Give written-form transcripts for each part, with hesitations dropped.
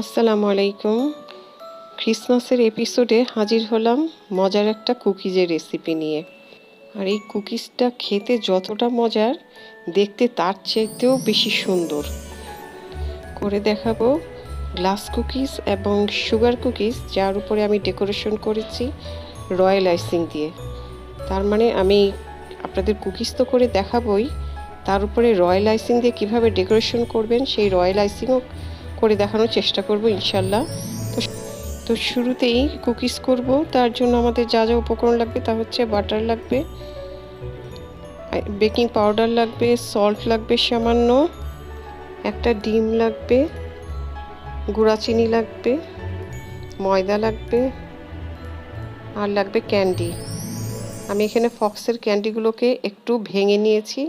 আসসালামু আলাইকুম। ক্রিসমাসের এপিসোডে হাজির হলাম মজার একটা কুকিজের রেসিপি নিয়ে। আর এই কুকিজটা খেতে যতটা মজার, দেখতে তার চাইতেও বেশি সুন্দর করে দেখাবো। গ্লাস কুকিজ এবং সুগার কুকিজ, যার উপরে আমি ডেকোরেশন করেছি রয়্যাল আইসিং দিয়ে। তার মানে আমি আপনাদের কুকিজ তো করে দেখাবই, তার উপরে রয়্যাল আইসিং দিয়ে কীভাবে ডেকোরেশন করবেন সেই রয়্যাল আইসিংও করে দেখানোর চেষ্টা করব ইনশাল্লাহ। তো শুরুতেই কুকিজ করব, তার জন্য আমাদের যা যা উপকরণ লাগবে তা হচ্ছে বাটার লাগবে, বেকিং পাউডার লাগবে, সল্ট লাগবে সামান্য, একটা ডিম লাগবে, গুঁড়া চিনি লাগবে, ময়দা লাগবে, আর লাগবে ক্যান্ডি। আমি এখানে ফক্সের ক্যান্ডিগুলোকে একটু ভেঙে নিয়েছি।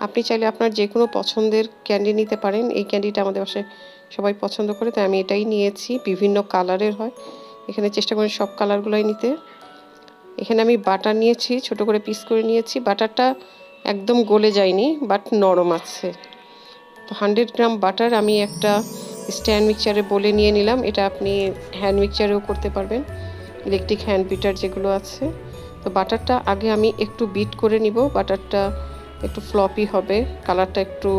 আপনি চাইলে আপনার যে কোনো পছন্দের ক্যান্ডি নিতে পারেন। এই ক্যান্ডিটা আমাদের বাসায় সবাই পছন্দ করে, তাই আমি এটাই নিয়েছি। বিভিন্ন কালারের হয়, এখানে চেষ্টা করি সব কালারগুলোই নিতে। এখানে আমি বাটার নিয়েছি, ছোট করে পিস করে নিয়েছি। বাটারটা একদম গলে যায়নি, বাট নরম আছে। তো 100 গ্রাম বাটার আমি একটা স্ট্যান্ড মিক্সচারে বলে নিয়ে নিলাম। এটা আপনি হ্যান্ড মিক্সচারেও করতে পারবেন, ইলেকট্রিক হ্যান্ড বিটার যেগুলো আছে। তো বাটারটা আগে আমি একটু বিট করে নিব। বাটারটা একটু ফ্লপি হবে, কালারটা একটু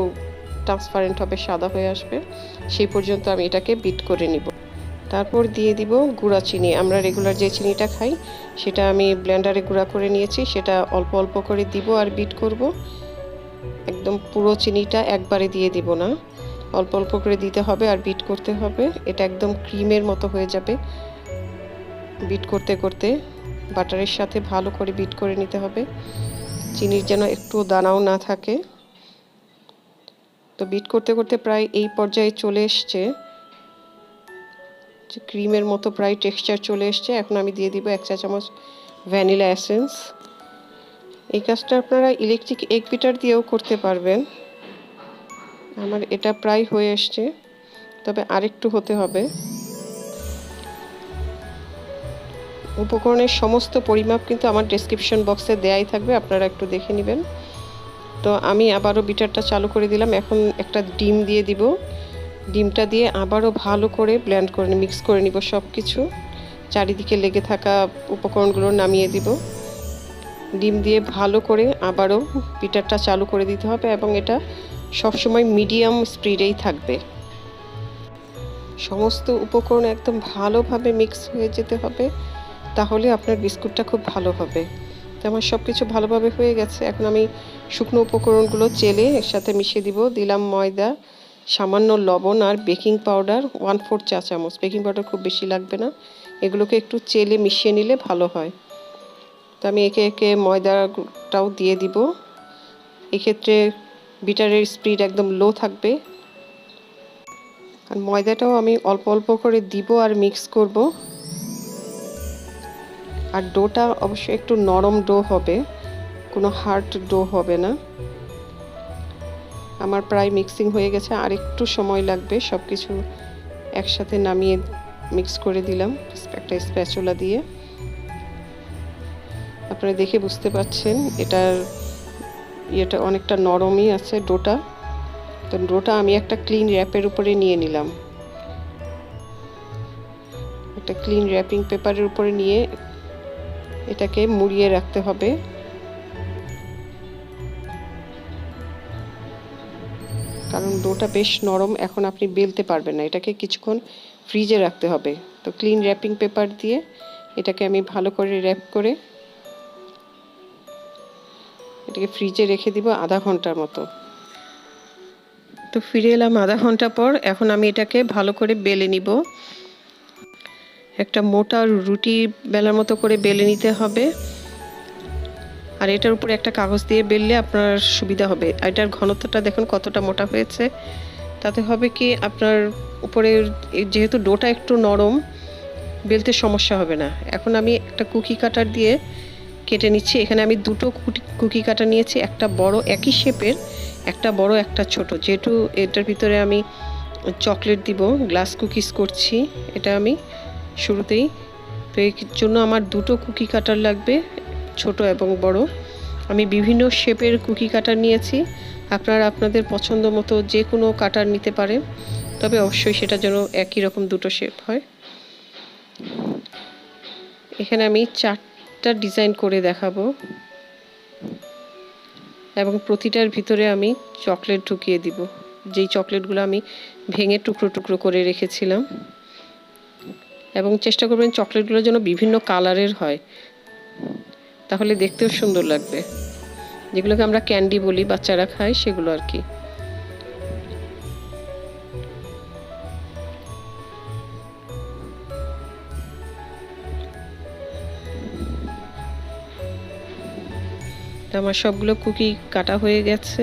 ট্রান্সপারেন্ট হবে, সাদা হয়ে আসবে, সেই পর্যন্ত আমি এটাকে বিট করে নিব। তারপর দিয়ে দিব গুঁড়া চিনি। আমরা রেগুলার যে চিনিটা খাই সেটা আমি ব্লেন্ডারে গুঁড়া করে নিয়েছি, সেটা অল্প অল্প করে দিব আর বিট করব। একদম পুরো চিনিটা একবারে দিয়ে দিব না, অল্প অল্প করে দিতে হবে আর বিট করতে হবে। এটা একদম ক্রিমের মতো হয়ে যাবে বিট করতে করতে। বাটারের সাথে ভালো করে বিট করে নিতে হবে, চিনির যেন একটু দানাও না থাকে। তো বিট করতে করতে প্রায় এই পর্যায়ে চলে এসছে, ক্রিমের মতো প্রায় টেক্সচার চলে এসছে। এখন আমি দিয়ে দিব 1 চা চামচ ভ্যানিলা এসেন্স। এই কাজটা আপনারা ইলেকট্রিক এগ বিটার দিয়েও করতে পারবেন। আমার এটা প্রায় হয়ে এসছে, তবে আরেকটু হতে হবে। উপকরণের সমস্ত পরিমাপ কিন্তু আমার ডেসক্রিপশন বক্সে দেয়াই থাকবে, আপনারা একটু দেখে নেবেন। তো আমি আবারও বিটারটা চালু করে দিলাম। এখন একটা ডিম দিয়ে দিব। ডিমটা দিয়ে আবারও ভালো করে ব্লেন্ড করে মিক্স করে নিব সব কিছু। চারিদিকে লেগে থাকা উপকরণগুলো নামিয়ে দিব। ডিম দিয়ে ভালো করে আবারও বিটারটা চালু করে দিতে হবে, এবং এটা সবসময় মিডিয়াম স্পিডেই থাকবে। সমস্ত উপকরণ একদম ভালোভাবে মিক্স হয়ে যেতে হবে, তাহলে আপনার বিস্কুটটা খুব ভালো হবে। তো আমার সব কিছু ভালোভাবে হয়ে গেছে। এখন আমি শুকনো উপকরণগুলো চেলে এর সাথে মিশিয়ে দিব। দিলাম ময়দা, সামান্য লবণ আর বেকিং পাউডার 1/4 চা চামচ। বেকিং পাউডার খুব বেশি লাগবে না, এগুলোকে একটু চেলে মিশিয়ে নিলে ভালো হয়। তো আমি একে একে ময়দাটাও দিয়ে দিব। এক্ষেত্রে বিটারের স্পিড একদম লো থাকবে, আর ময়দাটাও আমি অল্প অল্প করে দিব আর মিক্স করব। আর ডোটা অবশ্যই একটু নরম ডো হবে, কোনো হার্ড ডো হবে না। আমার প্রায় মিক্সিং হয়ে গেছে, আর একটু সময় লাগবে। সব কিছু একসাথে নামিয়ে মিক্স করে দিলাম একটা স্প্যাচুলা দিয়ে। আপনারা দেখে বুঝতে পারছেন এটা অনেকটা নরমই আছে ডোটা। তো ডোটা আমি একটা ক্লিন র্যাপের উপরে নিয়ে নিলাম। একটা ক্লিন র্যাপিং পেপারের উপরে নিয়ে এটাকে মুড়িয়ে রাখতে হবে। কারণ ডোটা বেশ নরম, এখন আপনি বেলতে পারবেন না, এটাকে কিছুক্ষণ ফ্রিজে রাখতে হবে। তো ক্লিন র্যাপিং পেপার দিয়ে এটাকে আমি ভালো করে র্যাপ করে এটাকে ফ্রিজে রেখে দিব আধা ঘন্টার মতো। তো ফিরে এলাম আধা ঘন্টা পর। এখন আমি এটাকে ভালো করে বেলে নিব। একটা মোটা রুটি বেলার মতো করে বেলে নিতে হবে, আর এটার উপরে একটা কাগজ দিয়ে বেললে আপনার সুবিধা হবে। এটার ঘনত্বটা দেখুন কতটা মোটা হয়েছে। তাতে হবে কি, আপনার উপরে যেহেতু ডোটা একটু নরম, বেলতে সমস্যা হবে না। এখন আমি একটা কুকি কাটার দিয়ে কেটে নিচ্ছি। এখানে আমি দুটো কুকি কাটা নিয়েছি, একটা বড় একই শেপের, একটা বড় একটা ছোট। যেহেতু এটার ভিতরে আমি চকলেট দিব, গ্লাস কুকিজ করছি এটা আমি শুরুতেই, তো এর জন্য আমার দুটো কুকি কাটার লাগবে, ছোট এবং বড়। আমি বিভিন্ন শেপের কুকি কাটার নিয়েছি, আপনারা আপনাদের পছন্দ মতো যে কোনো কাটার নিতে পারেন। তবে অবশ্যই সেটা যেন একই রকম দুটো শেপ হয়। এখানে আমি 4টা ডিজাইন করে দেখাবো এবং প্রতিটার ভিতরে আমি চকলেট ঢুকিয়ে দিব, যেই চকলেটগুলো আমি ভেঙে টুকরো টুকরো করে রেখেছিলাম। এবং চেষ্টা করবেন চকলেটগুলো যেন বিভিন্ন কালারের হয়, তাহলে দেখতেও সুন্দর লাগবে। যেগুলোকে আমরা ক্যান্ডি বলি, বাচ্চারা খায়, সেগুলো আর কি। আমার সবগুলো কুকি কাটা হয়ে গেছে।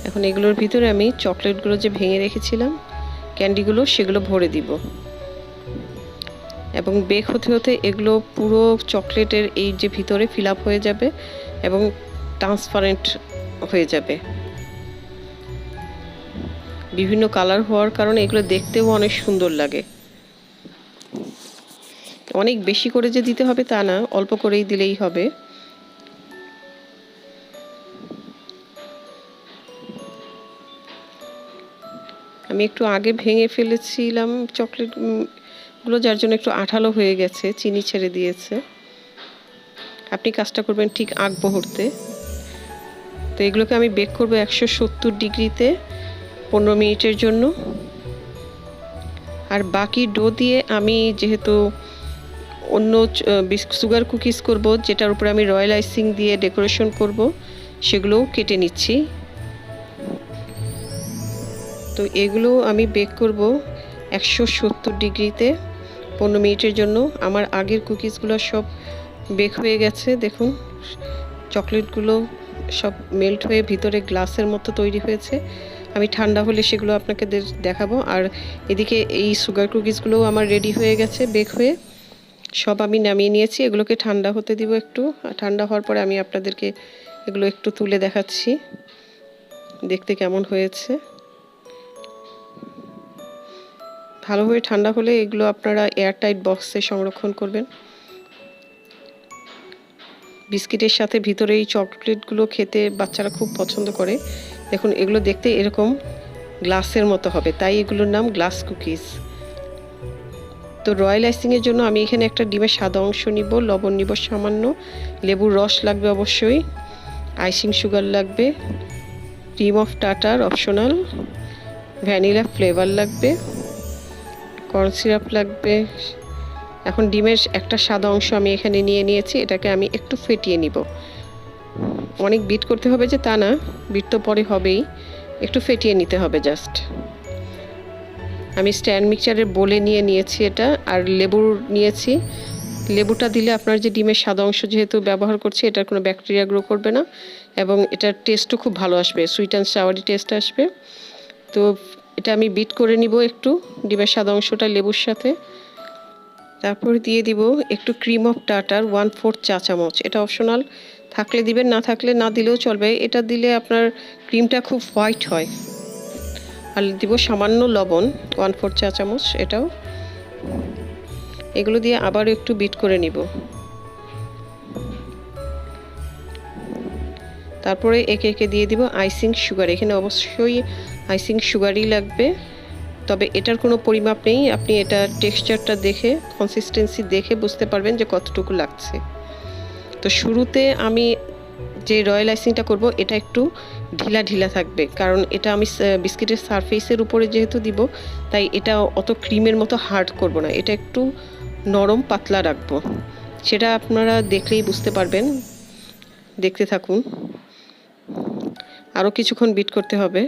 এখন এগুলোর ভিতরে আমি চকলেটগুলো যে ভেঙে রেখেছিলাম, ক্যান্ডিগুলো, সেগুলো ভরে দিব এবং বেক হতে হতে এগুলো পুরো চকলেটের এই যে ভিতরে ফিল আপ হয়ে যাবে এবং ট্রান্সপারেন্ট হয়ে যাবে। বিভিন্ন কালার হওয়ার কারণে এগুলো দেখতেও অনেক সুন্দর লাগে। অনেক বেশি করে যে দিতে হবে তা না, অল্প করেই দিলেই হবে। আমি একটু আগে ভেঙে ফেলেছিলাম চকলেটগুলো, যার জন্য একটু আঠালো হয়ে গেছে, চিনি ছেড়ে দিয়েছে। আপনি কাজটা করবেন ঠিক আগ মুহূর্তে। তো এগুলোকে আমি বেক করবো 170 ডিগ্রিতে 15 মিনিটের জন্য। আর বাকি ডো দিয়ে আমি যেহেতু অন্য সুগার কুকিজ করব, যেটার উপরে আমি রয়্যাল আইসিং দিয়ে ডেকোরেশন করব, সেগুলোও কেটে নিচ্ছি। তো এগুলো আমি বেক করব 170 ডিগ্রিতে 15 মিনিটের জন্য। আমার আগের কুকিজগুলো সব বেক হয়ে গেছে, দেখুন চকলেটগুলো সব মেল্ট হয়ে ভিতরে গ্লাসের মতো তৈরি হয়েছে। আমি ঠান্ডা হলে সেগুলো আপনাকে দেখাবো। আর এদিকে এই সুগার কুকিজগুলোও আমার রেডি হয়ে গেছে, বেক হয়ে সব আমি নামিয়ে নিয়েছি। এগুলোকে ঠান্ডা হতে দিব একটু। ঠান্ডা হওয়ার পরে আমি আপনাদেরকে এগুলো একটু তুলে দেখাচ্ছি দেখতে কেমন হয়েছে। ভালোভাবে ঠান্ডা হলে এগুলো আপনারা এয়ারটাইট বক্সে সংরক্ষণ করবেন। বিস্কিটের সাথে ভিতরে এই চকলেটগুলো খেতে বাচ্চারা খুব পছন্দ করে। দেখুন এগুলো দেখতে এরকম গ্লাসের মতো হবে, তাই এগুলোর নাম গ্লাস কুকিজ। তো রয়্যাল আইসিংয়ের জন্য আমি এখানে একটা ডিমের সাদা অংশ নিব, লবণ নিব সামান্য, লেবুর রস লাগবে অবশ্যই, আইসিং সুগার লাগবে, ক্রিম অফ টাটার অপশনাল, ভ্যানিলা ফ্লেভার লাগবে, কর্ন সিরাপ লাগবে। এখন ডিমের একটা সাদা অংশ আমি এখানে নিয়ে নিয়েছি, এটাকে আমি একটু ফেটিয়ে নিব। অনেক বিট করতে হবে যে তা না, বিট তো পরে হবেই, একটু ফেটিয়ে নিতে হবে জাস্ট। আমি স্ট্যান্ড মিক্সচারের বলে নিয়েছি এটা। আর লেবু নিয়েছি, লেবুটা দিলে আপনার যে ডিমের সাদা অংশ যেহেতু ব্যবহার করছি, এটার কোনো ব্যাকটেরিয়া গ্রো করবে না এবং এটার টেস্টও খুব ভালো আসবে, সুইট অ্যান্ড সাওয়ারি টেস্ট আসবে। তো এটা আমি বিট করে নিব একটু, ডিমের সাদা অংশটা লেবুর সাথে। তারপর দিয়ে দিব একটু ক্রিম অফ টাটার 1/4 চা চামচ। এটা অপশনাল, থাকলে দিবেন, না থাকলে না দিলেও চলবে। এটা দিলে আপনার ক্রিমটা খুব হোয়াইট হয়। আর দিব সামান্য লবণ 1/4 চা চামচ, এটাও। এগুলো দিয়ে আবার একটু বিট করে নিব। তারপরে একে একে দিয়ে দিব আইসিং সুগার। এখানে অবশ্যই আইসিং সুগারই লাগবে, তবে এটার কোনো পরিমাপ নেই। আপনি এটা টেক্সচারটা দেখে, কনসিস্টেন্সি দেখে বুঝতে পারবেন যে কতটুকু লাগছে। তো শুরুতে আমি যে রয়্যাল আইসিংটা করব, এটা একটু ঢিলা ঢিলা থাকবে, কারণ এটা আমি বিস্কিটের সারফেসের উপরে যেহেতু দিব, তাই এটা অত ক্রিমের মতো হার্ড করব না, এটা একটু নরম পাতলা রাখবো। সেটা আপনারা দেখলেই বুঝতে পারবেন, দেখতে থাকুন। আরও কিছুক্ষণ বিট করতে হবে।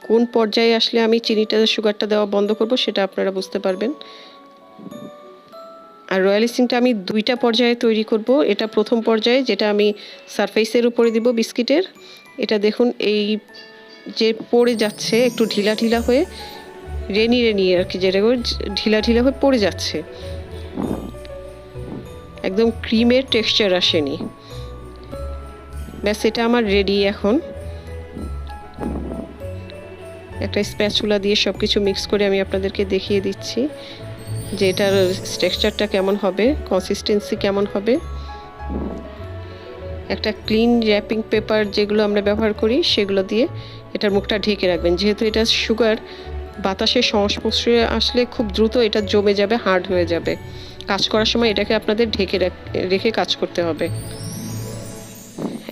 কোন পর্যায়ে আসলে আমি চিনিটা, সুগারটা দেওয়া বন্ধ করব সেটা আপনারা বুঝতে পারবেন। আর রয়্যাল আইসিংটা আমি 2টা পর্যায়ে তৈরি করব। এটা প্রথম পর্যায়ে, যেটা আমি সারফেসের উপরে দিব বিস্কিটের। এটা দেখুন এই যে পড়ে যাচ্ছে একটু ঢিলা ঢিলা হয়ে, রেনি আর কি, যেটা ঢিলা ঢিলা হয়ে পড়ে যাচ্ছে, একদম ক্রিমের টেক্সচার আসেনি। ব্যাস, এটা আমার রেডি। এখন একটা স্প্যাচুলা দিয়ে সব কিছু মিক্স করে আমি আপনাদেরকে দেখিয়ে দিচ্ছি যে এটার টেক্সচারটা কেমন হবে, কনসিস্টেন্সি কেমন হবে। একটা ক্লিন র্যাপিং পেপার যেগুলো আমরা ব্যবহার করি সেগুলো দিয়ে এটার মুখটা ঢেকে রাখবেন। যেহেতু এটা সুগার, বাতাসের সংস্পর্শে আসলে খুব দ্রুত এটা জমে যাবে, হার্ড হয়ে যাবে। কাজ করার সময় এটাকে আপনাদের ঢেকে রেখে কাজ করতে হবে।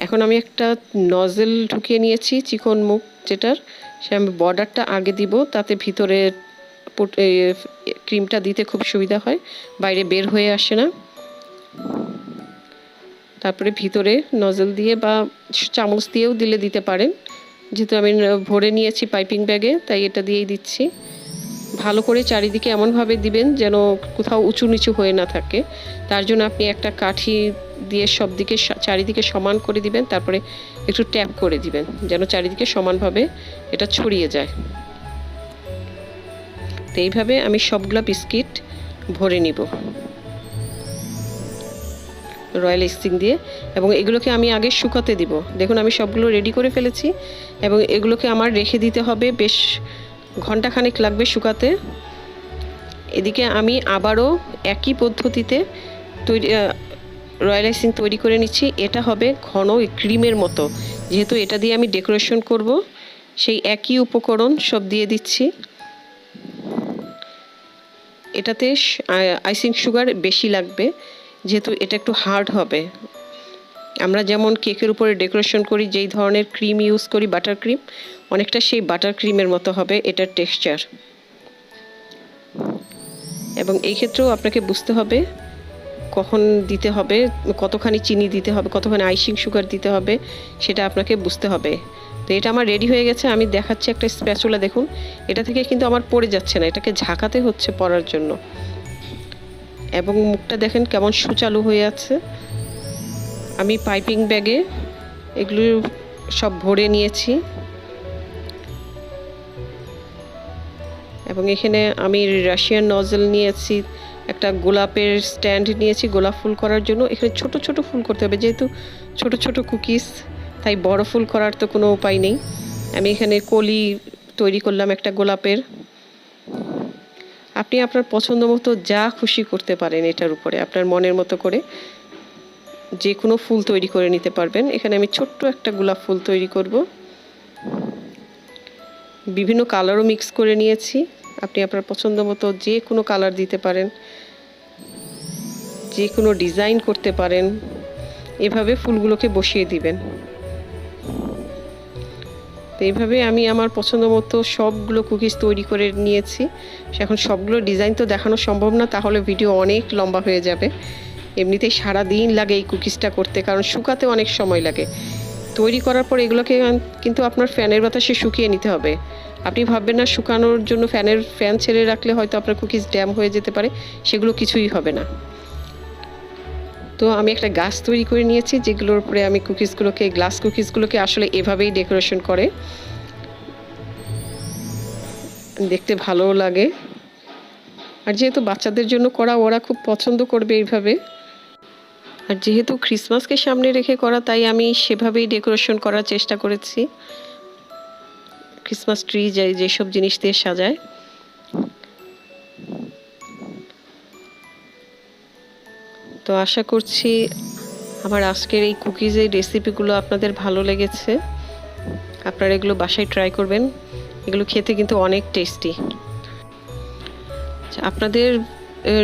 এখন আমি একটা নজেল ঢুকিয়ে নিয়েছি, চিকন মুখ যেটার, সে আমি বর্ডারটা আগে দিব, তাতে ভিতরে ক্রিমটা দিতে খুব সুবিধা হয়, বাইরে বের হয়ে আসে না। তারপরে ভিতরে নজেল দিয়ে বা চামচ দিয়েও দিতে পারেন। যেহেতু আমি ভরে নিয়েছি পাইপিং ব্যাগে, তাই এটা দিয়েই দিচ্ছি। ভালো করে চারিদিকে এমনভাবে দিবেন যেন কোথাও উঁচু নিচু হয়ে না থাকে। তার জন্য আপনি একটা কাঠি দিয়ে সব দিকে চারিদিকে সমান করে দিবেন, তারপরে একটু ট্যাপ করে দিবেন যেন চারিদিকে সমানভাবে এটা ছড়িয়ে যায়। তো এইভাবে আমি সবগুলা বিস্কিট ভরে নিব রয়্যাল আইসিং দিয়ে, এবং এগুলোকে আমি আগে শুকাতে দিব। দেখুন আমি সবগুলো রেডি করে ফেলেছি, এবং এগুলোকে আমার রেখে দিতে হবে, বেশ ঘন্টাখানেক লাগবে শুকাতে। এদিকে আমি আবারও একই পদ্ধতিতে রয়্যাল আইসিং তৈরি করে নিচ্ছি। এটা হবে ঘন ক্রিমের মতো, যেহেতু এটা দিয়ে আমি ডেকোরেশন করব, সেই একই উপকরণ সব দিয়ে দিচ্ছি। এটাতে আইসিং সুগার বেশি লাগবে, যেহেতু এটা একটু হার্ড হবে। আমরা যেমন কেকের উপরে ডেকোরেশন করি যেই ধরনের ক্রিম ইউজ করি, বাটার ক্রিম, অনেকটা সেই বাটার ক্রিমের মতো হবে এটার টেক্সচার। এবং এই ক্ষেত্রেও আপনাকে বুঝতে হবে কখন দিতে হবে, কতখানি চিনি দিতে হবে, কতখানি আইসিং সুগার দিতে হবে, সেটা আপনাকে বুঝতে হবে। তো এটা আমার রেডি হয়ে গেছে, আমি দেখাচ্ছি একটা স্প্যাচুলা। দেখুন এটা থেকে কিন্তু আমার পড়ে যাচ্ছে না, এটাকে ঝাঁকাতে হচ্ছে পড়ার জন্য। এবং মুখটা দেখেন কেমন সুচালু হয়ে আছে। আমি পাইপিং ব্যাগে এগুলো সব ভরে নিয়েছি, এবং এখানে আমি রাশিয়ান নজেল নিয়েছি, একটা গোলাপের স্ট্যান্ড নিয়েছি গোলাপ ফুল করার জন্য। এখানে ছোট ছোট ফুল করতে হবে, যেহেতু ছোট ছোট কুকিজ, তাই বড় ফুল করার তো কোনো উপায় নেই। আমি এখানে কলি তৈরি করলাম একটা গোলাপের। আপনি আপনার পছন্দ মতো যা খুশি করতে পারেন, এটার উপরে আপনার মনের মতো করে যে কোনো ফুল তৈরি করে নিতে পারবেন। এখানে আমি ছোট্ট একটা গোলাপ ফুল তৈরি করব। বিভিন্ন কালারও মিক্স করে নিয়েছি, আপনি আপনার পছন্দ মতো যে কোনো কালার দিতে পারেন, যে কোনো ডিজাইন করতে পারেন। এভাবে ফুলগুলোকে বসিয়ে দিবেন। তো এইভাবে আমি আমার পছন্দ মতো সবগুলো কুকিজ তৈরি করে নিয়েছি। এখন সবগুলো ডিজাইন তো দেখানো সম্ভব না, তাহলে ভিডিও অনেক লম্বা হয়ে যাবে। এমনিতেই সারা দিন লাগে এই কুকিজটা করতে, কারণ শুকাতে অনেক সময় লাগে। তৈরি করার পর এগুলোকে কিন্তু আপনার ফ্যানের বাতাসে শুকিয়ে নিতে হবে। আপনি ভাববেন না শুকানোর জন্য ফ্যান ছেড়ে রাখলে হয়তো আপনার কুকিজ ড্যাম হয়ে যেতে পারে, সেগুলো কিছুই হবে না। তো আমি একটা গাছ তৈরি করে নিয়েছি, যেগুলোর উপরে আমি কুকিজগুলোকে, গ্লাস কুকিজগুলোকে আসলে এভাবেই ডেকোরেশন করে, দেখতে ভালোও লাগে। আর যেহেতু বাচ্চাদের জন্য করা, ওরা খুব পছন্দ করবে এইভাবে। আর যেহেতু ক্রিসমাসকে সামনে রেখে করা, তাই আমি সেভাবেই ডেকোরেশন করার চেষ্টা করেছি। ক্রিসমাস ট্রি যেসব জিনিস দিয়ে সাজায়। তো আশা করছি আমার আজকের এই কুকিজের রেসিপিগুলো আপনাদের ভালো লেগেছে। আপনারা এগুলো বাসায় ট্রাই করবেন, এগুলো খেতে কিন্তু অনেক টেস্টি। আপনাদের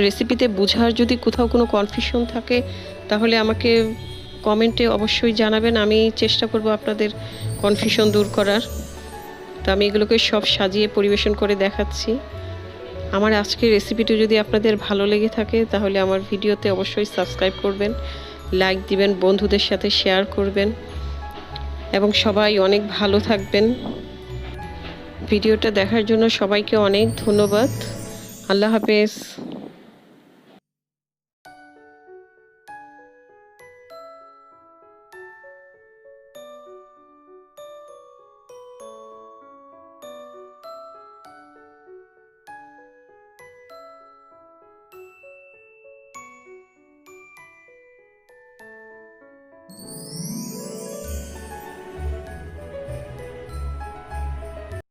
রেসিপিতে বোঝার যদি কোথাও কোনো কনফিউশন থাকে, তাহলে আমাকে কমেন্টে অবশ্যই জানাবেন, আমি চেষ্টা করব আপনাদের কনফিউশন দূর করার। তো আমি এগুলোকে সব সাজিয়ে পরিবেশন করে দেখাচ্ছি। আমার আজকের রেসিপিটি যদি আপনাদের ভালো লেগে থাকে, তাহলে আমার ভিডিওতে অবশ্যই সাবস্ক্রাইব করবেন, লাইক দিবেন, বন্ধুদের সাথে শেয়ার করবেন, এবং সবাই অনেক ভালো থাকবেন। ভিডিওটা দেখার জন্য সবাইকে অনেক ধন্যবাদ। আল্লাহ হাফেজ।